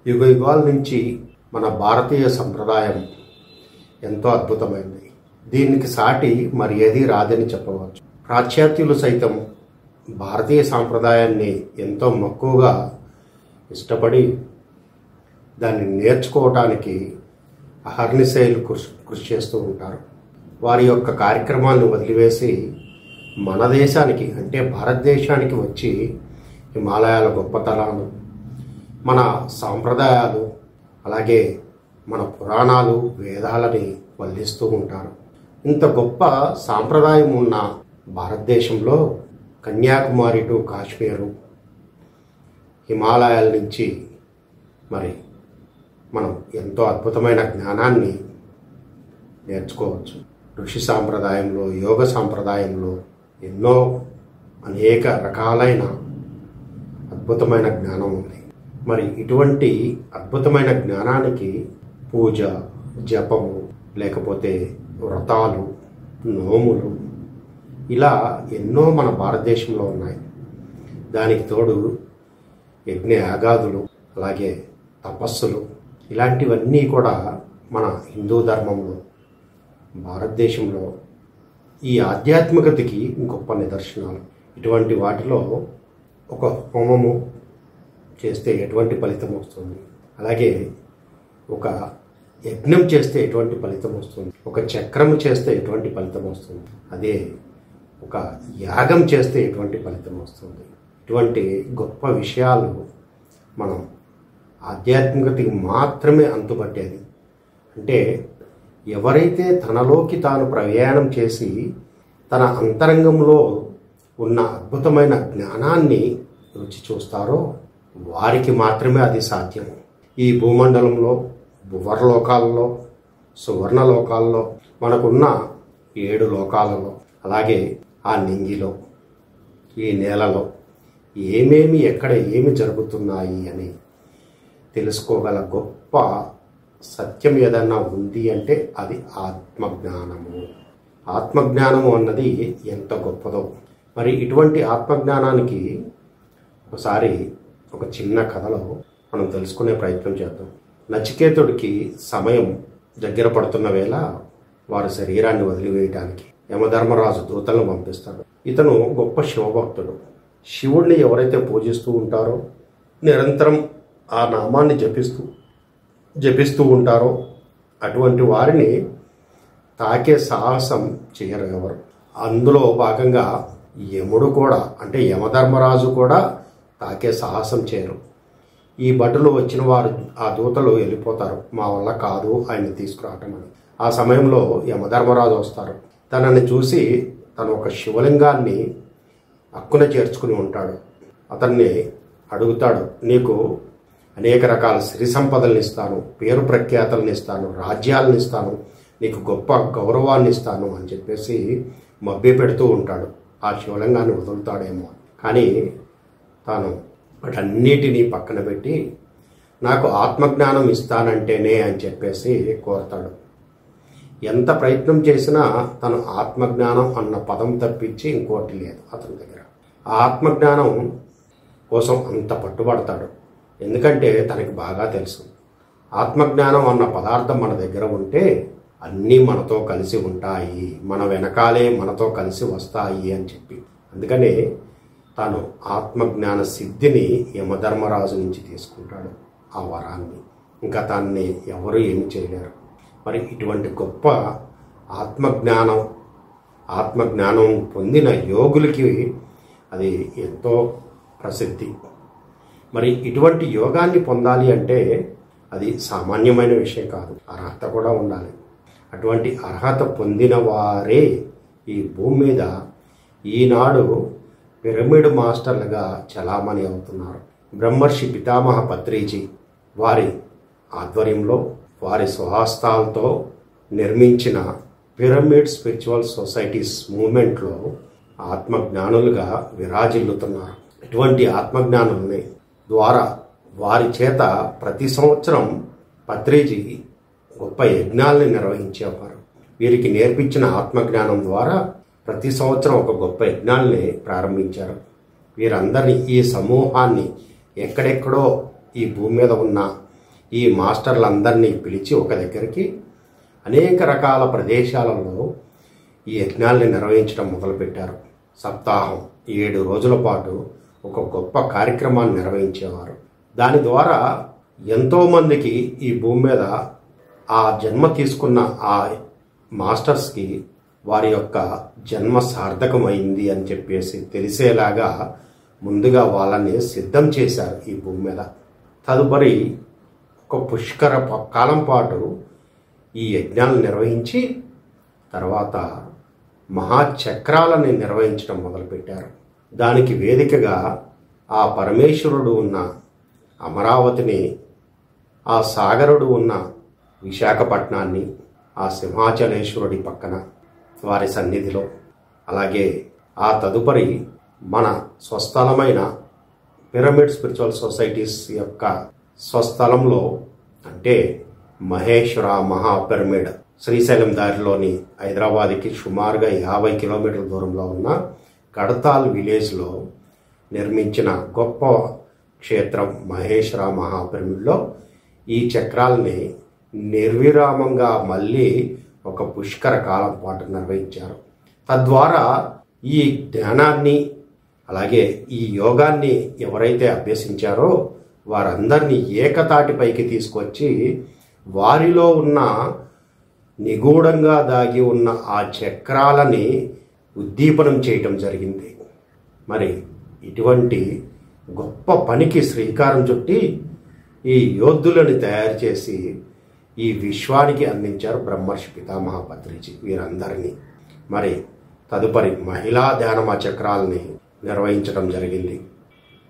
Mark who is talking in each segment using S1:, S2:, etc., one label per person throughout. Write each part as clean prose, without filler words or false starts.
S1: యుగ యుగాల నుంచి మన భారతీయ సంప్రదాయం ఎంతో అద్భుతమైనది. దీనికి సాటి మరి ఏది రాదని చెప్పవచ్చు. పాశ్చాత్యులు సైతం భారతీయ సాంప్రదాయాన్ని ఎంతో మక్కువగా ఇష్టపడి దాన్ని నేర్చుకోవటానికి అహర్నిశలు కృషి చేస్తూ ఉంటారు. వారి యొక్క కార్యక్రమాలను వదిలివేసి మన దేశానికి అంటే భారతదేశానికి వచ్చి హిమాలయాల గొప్పతనాలు, మన సాంప్రదాయాలు, అలాగే మన పురాణాలు, వేదాలని వల్లిస్తూ ఉంటారు. ఇంత గొప్ప సాంప్రదాయం ఉన్న భారతదేశంలో కన్యాకుమారి టు కాశ్మీరు, హిమాలయాల నుంచి మరి మనం ఎంతో అద్భుతమైన జ్ఞానాన్ని నేర్చుకోవచ్చు. ఋషి సాంప్రదాయంలో, యోగ సాంప్రదాయంలో ఎన్నో అనేక రకాలైన అద్భుతమైన జ్ఞానం ఉంది. మరి ఇటువంటి అద్భుతమైన జ్ఞానానికి పూజ, జపము, లేకపోతే వ్రతాలు, నోములు ఇలా ఎన్నో మన భారతదేశంలో ఉన్నాయి. దానికి తోడు యజ్ఞ యాగాదులు, అలాగే తపస్సులు, ఇలాంటివన్నీ కూడా మన హిందూ ధర్మంలో, భారతదేశంలో ఈ ఆధ్యాత్మికతకి గొప్ప నిదర్శనాలు. ఇటువంటి వాటిలో ఒక హోమము చేస్తే ఎటువంటి ఫలితం వస్తుంది, అలాగే ఒక యజ్ఞం చేస్తే ఎటువంటి ఫలితం వస్తుంది, ఒక చక్రము చేస్తే ఎటువంటి ఫలితం వస్తుంది, అదే ఒక యాగం చేస్తే ఎటువంటి ఫలితం వస్తుంది. ఇటువంటి గొప్ప విషయాలు మనం ఆధ్యాత్మికతకి మాత్రమే అంతుపట్టేది. అంటే ఎవరైతే తనలోకి తాను ప్రయాణం చేసి తన అంతరంగంలో ఉన్న అద్భుతమైన జ్ఞానాన్ని రుచి చూస్తారో వారికి మాత్రమే అది సాధ్యం. ఈ భూమండలంలో, భువర్లోకాలలో, సువర్ణలోకాల్లో, మనకున్న 7 లోకాలలో, అలాగే ఆ నింగిలో, ఈ నేలలో ఏమేమి ఎక్కడ ఏమి జరుగుతున్నాయి అని తెలుసుకోగల గొప్ప సత్యం ఏదన్నా ఉంది అంటే అది ఆత్మజ్ఞానము. ఆత్మజ్ఞానము అన్నది ఎంత గొప్పదో. మరి ఇటువంటి ఆత్మజ్ఞానానికి ఒకసారి ఒక చిన్న కథలో మనం తెలుసుకునే ప్రయత్నం చేద్దాం. నచికేతుడికి సమయం దగ్గర పడుతున్న వేళ వారి శరీరాన్ని వదిలివేయటానికి యమధర్మరాజు దూతలను పంపిస్తాడు. ఇతను గొప్ప శివభక్తుడు. శివుణ్ణి ఎవరైతే పూజిస్తూ ఉంటారో, నిరంతరం ఆ నామాన్ని జపిస్తూ ఉంటారో అటువంటి వారిని తాకే సాహసం చేయరు ఎవరు. అందులో భాగంగా యముడు కూడా, అంటే యమధర్మరాజు కూడా తాకే సాహసం చేయరు. ఈ భటులు వచ్చిన వారు, ఆ దూతలు వెళ్ళిపోతారు, మా వల్ల కాదు ఆయన తీసుకురావటం అని. ఆ సమయంలో యమధర్మరాజు వస్తారు. తనని చూసి తను ఒక శివలింగాన్ని అక్కున చేర్చుకుని ఉంటాడు. అతన్ని అడుగుతాడు, నీకు అనేక రకాల సిరి సంపదలను ఇస్తాను, పేరు ప్రఖ్యాతలను ఇస్తాను, రాజ్యాలను ఇస్తాను, నీకు గొప్ప గౌరవాన్ని ఇస్తాను అని చెప్పేసి మభ్య పెడుతూ ఉంటాడు. ఆ శివలింగాన్ని వదులుతాడేమో కానీ తాను వాటన్నిటినీ పక్కన పెట్టి నాకు ఆత్మజ్ఞానం ఇస్తానంటేనే అని చెప్పేసి కోరతాడు. ఎంత ప్రయత్నం చేసినా తను ఆత్మజ్ఞానం అన్న పదం తప్పించి ఇంకోటి లేదు అతని దగ్గర. ఆ ఆత్మజ్ఞానం కోసం అంత పట్టుబడతాడు. ఎందుకంటే తనకి బాగా తెలుసు ఆత్మజ్ఞానం అన్న పదార్థం మన దగ్గర ఉంటే అన్నీ మనతో కలిసి ఉంటాయి, మన వెనకాలే మనతో కలిసి వస్తాయి అని చెప్పి. అందుకనే తాను ఆత్మజ్ఞాన సిద్ధిని యమధర్మరాజు నుంచి తీసుకుంటాడు, ఆ వరాన్ని. ఇంకా తాన్ని ఎవరు ఏమి చేయలేరు. మరి ఇటువంటి గొప్ప ఆత్మజ్ఞానం పొందిన యోగులకి అది ఎంతో ప్రసిద్ధి. మరి ఇటువంటి యోగాన్ని పొందాలి అంటే అది సామాన్యమైన విషయం కాదు, అర్హత కూడా ఉండాలి. అటువంటి అర్హత పొందిన వారే ఈ భూమి మీద ఈనాడు పిరమిడ్ మాస్టర్లుగా చలామణి అవుతున్నారు. బ్రహ్మర్షి పితామహ పత్రిజీ వారి ఆధ్వర్యంలో, వారి స్వహస్తాలతో నిర్మించిన పిరమిడ్ స్పిరిచువల్ సొసైటీస్ మూవ్మెంట్లో ఆత్మజ్ఞానులుగా విరాజిల్లుతున్నారు. ఇటువంటి ఆత్మజ్ఞానుల్ని ద్వారా వారి చేత ప్రతి సంవత్సరం పత్రిజీ గొప్ప యజ్ఞాలని నిర్వహించేవారు. వీరికి నేర్పించిన ఆత్మజ్ఞానం ద్వారా ప్రతి సంవత్సరం ఒక గొప్ప యజ్ఞాలని ప్రారంభించారు. వీరందరినీ, ఈ సమూహాన్ని ఎక్కడెక్కడో ఈ భూమి మీద ఉన్న ఈ మాస్టర్లందరినీ పిలిచి ఒక దగ్గరికి అనేక రకాల ప్రదేశాలలో ఈ యజ్ఞాల్ని నిర్వహించడం మొదలుపెట్టారు. సప్తాహం 7 రోజుల పాటు ఒక గొప్ప కార్యక్రమాన్ని నిర్వహించేవారు. దాని ద్వారా ఎంతోమందికి ఈ భూమి మీద ఆ జన్మ తీసుకున్న ఆ మాస్టర్స్కి వారి యొక్క జన్మ సార్థకమైంది అని చెప్పేసి తెలిసేలాగా ముందుగా వాళ్ళని సిద్ధం చేశారు ఈ భూమి మీద. తదుపరి ఒక పుష్కర కాలం పాటు ఈ యజ్ఞాలను నిర్వహించి తర్వాత మహాచక్రాలని నిర్వహించడం మొదలుపెట్టారు. దానికి వేదికగా ఆ పరమేశ్వరుడు ఉన్న అమరావతిని, ఆ సాగరుడు ఉన్న విశాఖపట్నాన్ని, ఆ సింహాచలేశ్వరుడి పక్కన వారి సన్నిధిలో, అలాగే ఆ తదుపరి మన స్వస్థలమైన పిరమిడ్ స్పిరిచువల్ సొసైటీస్ యొక్క స్వస్థలంలో అంటే మహేశ్వర మహాపిరమిడ్ శ్రీశైలం దారిలోని హైదరాబాద్కి సుమారుగా 50 కిలోమీటర్ల దూరంలో ఉన్న కడతాల్ విలేజ్లో నిర్మించిన గొప్ప క్షేత్రం మహేశ్వర మహాపిరమిడ్లో ఈ చక్రాలని నిర్విరామంగా మళ్ళీ ఒక పుష్కర కాలం పాటు నిర్వహించారు. తద్వారా ఈ ధ్యానాన్ని అలాగే ఈ యోగాన్ని ఎవరైతే అభ్యసించారో వారందరినీ ఏకతాటిపైకి తీసుకొచ్చి వారిలో ఉన్న నిగూఢంగా దాగి ఉన్న ఆ చక్రాలని ఉద్దీపనం చేయటం జరిగింది. మరి ఇటువంటి గొప్ప పనికి శ్రీకారం చుట్టి ఈ యోధులను తయారు చేసి ఈ విశ్వానికి అందించారు బ్రహ్మర్షి పితామహ పత్రిజీ వీరందరినీ. మరి తదుపరి మహిళా ధ్యానమా చక్రాలని నిర్వహించడం జరిగింది.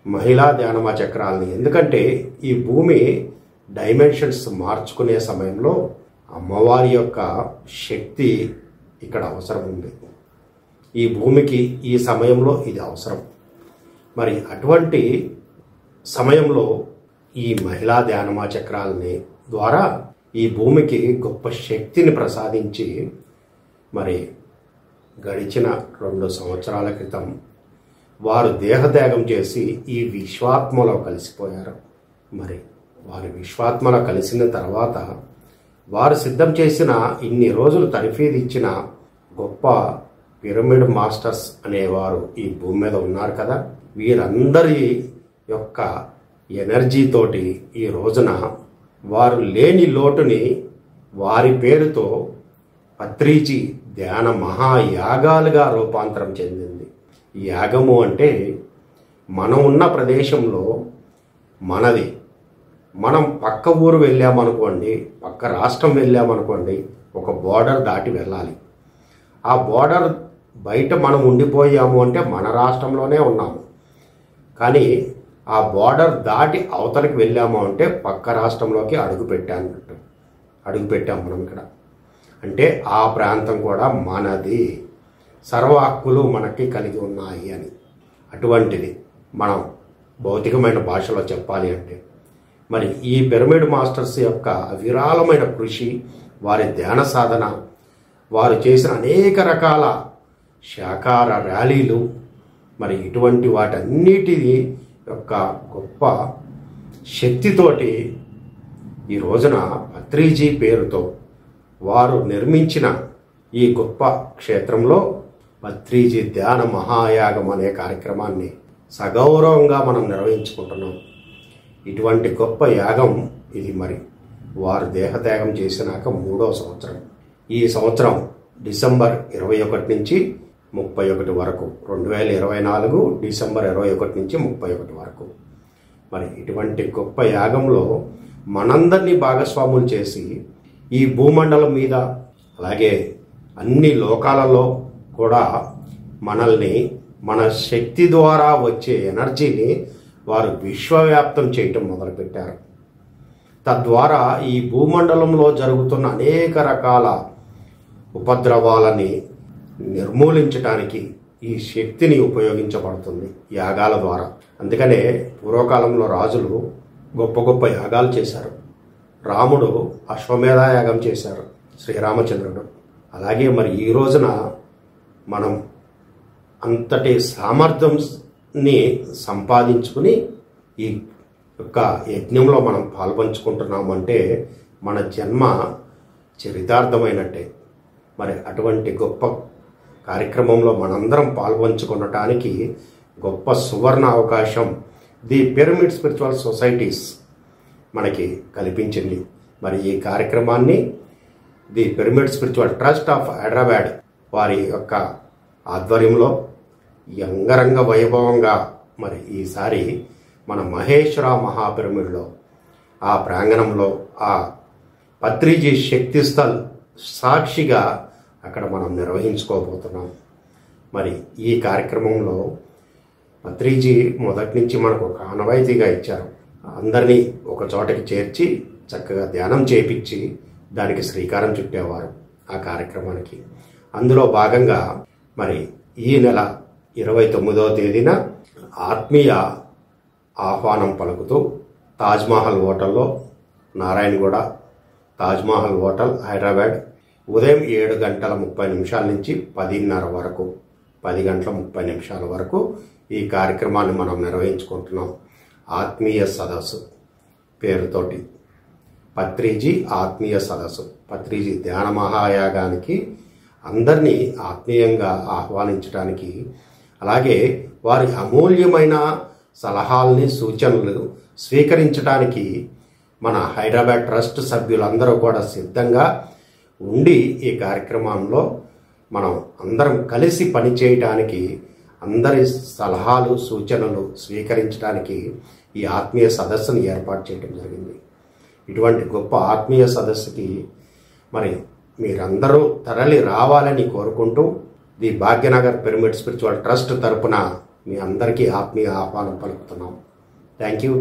S1: మహిళా ధ్యానమా చక్రాలని ఎందుకంటే ఈ భూమి డైమెన్షన్స్ మార్చుకునే సమయంలో అమ్మవారి యొక్క శక్తి ఇక్కడ అవసరం ఉంది. ఈ భూమికి ఈ సమయంలో ఇది అవసరం. మరి అటువంటి సమయంలో ఈ మహిళా ధ్యానమా చక్రాలని ద్వారా ఈ భూమికి గొప్ప శక్తిని ప్రసాదించి మరి గడిచిన 2 సంవత్సరాల క్రితం వారు దేహత్యాగం చేసి ఈ విశ్వాత్మలో కలిసిపోయారు. మరి వారి విశ్వాత్మలో కలిసిన తర్వాత వారు సిద్ధం చేసిన ఇన్ని రోజులు తర్ఫీదు ఇచ్చిన గొప్ప పిరమిడ్ మాస్టర్స్ అనేవారు ఈ భూమి మీద ఉన్నారు కదా, వీరందరి యొక్క ఎనర్జీతోటి ఈ రోజున వారు లేని లోటుని వారి పేరుతో పత్రిజీ ధ్యాన మహాయాగాలుగా రూపాంతరం చెందింది. ఈ యాగము అంటే మనం ఉన్న ప్రదేశంలో మనది, మనం పక్క ఊరు వెళ్ళామనుకోండి, పక్క రాష్ట్రం వెళ్ళామనుకోండి, ఒక బోర్డర్ దాటి వెళ్ళాలి. ఆ బోర్డర్ బయట మనం ఉండిపోయాము అంటే మన రాష్ట్రంలోనే ఉన్నాము. కానీ ఆ బోర్డర్ దాటి అవతలకి వెళ్ళాము అంటే పక్క రాష్ట్రంలోకి అడుగుపెట్టాము మనం ఇక్కడ. అంటే ఆ ప్రాంతం కూడా మనది, సర్వ హక్కులు మనకి కలిగి ఉన్నాయి అని. అటువంటిది మనం భౌతికమైన భాషలో చెప్పాలి అంటే మరి ఈ పిరమిడ్ మాస్టర్స్ యొక్క విరాళమైన కృషి, వారి ధ్యాన సాధన, వారు చేసిన అనేక రకాల శాకార ర్యాలీలు, మరి ఇటువంటి వాటన్నిటి యొక్క గొప్ప శక్తితోటి ఈ రోజున పత్రిజీ పేరుతో వారు నిర్మించిన ఈ గొప్ప క్షేత్రంలో పత్రిజీ ధ్యాన మహాయాగం అనే కార్యక్రమాన్ని సగౌరవంగా మనం నిర్వహించుకుంటున్నాం. ఇటువంటి గొప్ప యాగం ఇది. మరి వారు దేహత్యాగం చేసినాక 3వ సంవత్సరం. ఈ సంవత్సరం డిసెంబర్ 21 నుంచి 31 వరకు, 2024 డిసెంబర్ 21 నుంచి 31 వరకు. మరి ఇటువంటి గొప్ప యాగంలో మనందరినీ భాగస్వాములు చేసి ఈ భూమండలం మీద అలాగే అన్ని లోకాలలో కూడా మనల్ని మన శక్తి ద్వారా వచ్చే ఎనర్జీని వారు విశ్వవ్యాప్తం చేయటం మొదలుపెట్టారు. తద్వారా ఈ భూమండలంలో జరుగుతున్న అనేక రకాల ఉపద్రవాలని నిర్మూలించడానికి ఈ శక్తిని ఉపయోగించబడుతుంది యాగాల ద్వారా. అందుకనే పూర్వకాలంలో రాజులు గొప్ప గొప్ప యాగాలు చేశారు. రాముడు అశ్వమేధ యాగం చేశారు, శ్రీరామచంద్రుడు. అలాగే మరి ఈ రోజున మనం అంతటి సామర్థ్యంని సంపాదించుకుని ఈ యొక్క యజ్ఞంలో మనం పాల్పంచుకుంటున్నామంటే మన జన్మ చరితార్థమైనట్టే. మరి అటువంటి గొప్ప కార్యక్రమంలో మనందరం పాల్పంచుకోవటానికి గొప్ప సువర్ణ అవకాశం ది పిరమిడ్ స్పిరిచువల్ సొసైటీస్ మనకి కల్పించింది. మరి ఈ కార్యక్రమాన్ని the pyramid spiritual trust of Hyderabad వారి యొక్క ఆధ్వర్యంలో అంగరంగ వైభవంగా మరి ఈసారి మన మహేశ్వర మహాపిరమిడ్లో ఆ ప్రాంగణంలో ఆ పత్రిజీ శక్తిస్థల్ సాక్షిగా అక్కడ మనం నిర్వహించుకోబోతున్నాం. మరి ఈ కార్యక్రమంలో పత్రిజీ మొదటి నుంచి మనకు ఒక ఆనవాయితీగా ఇచ్చారు. అందరినీ ఒక చోటకి చేర్చి చక్కగా ధ్యానం చేపించి దానికి శ్రీకారం చుట్టేవారు ఆ కార్యక్రమానికి. అందులో భాగంగా మరి ఈ నెల 29వ తేదీన ఆత్మీయ ఆహ్వానం పలుకుతూ తాజ్మహల్ హోటల్లో, నారాయణగూడ తాజ్మహల్ హోటల్ హైదరాబాద్, ఉదయం 7:30 నుంచి 10:30 వరకు, 10:30 వరకు ఈ కార్యక్రమాన్ని మనం నిర్వహించుకుంటున్నాం. ఆత్మీయ సదస్సు పేరుతోటి పత్రిజీ ఆత్మీయ సదస్సు, పత్రిజీ ధ్యాన మహాయాగానికి అందరినీ ఆత్మీయంగా ఆహ్వానించడానికి, అలాగే వారి అమూల్యమైన సలహాలని సూచనలు స్వీకరించడానికి మన హైదరాబాద్ ట్రస్ట్ సభ్యులందరూ కూడా సిద్ధంగా ఉండి ఈ కార్యక్రమంలో మనం అందరం కలిసి పనిచేయటానికి, అందరి సలహాలు సూచనలు స్వీకరించడానికి ఈ ఆత్మీయ సదస్సును ఏర్పాటు చేయడం జరిగింది. ఇటువంటి గొప్ప ఆత్మీయ సదస్సుకి మరి మీరందరూ తరలి రావాలని కోరుకుంటూ the Bhagyanagar pyramid spiritual trust తరపున మీ అందరికీ ఆత్మీయ ఆహ్వానం పలుకుతున్నాం. Thank you.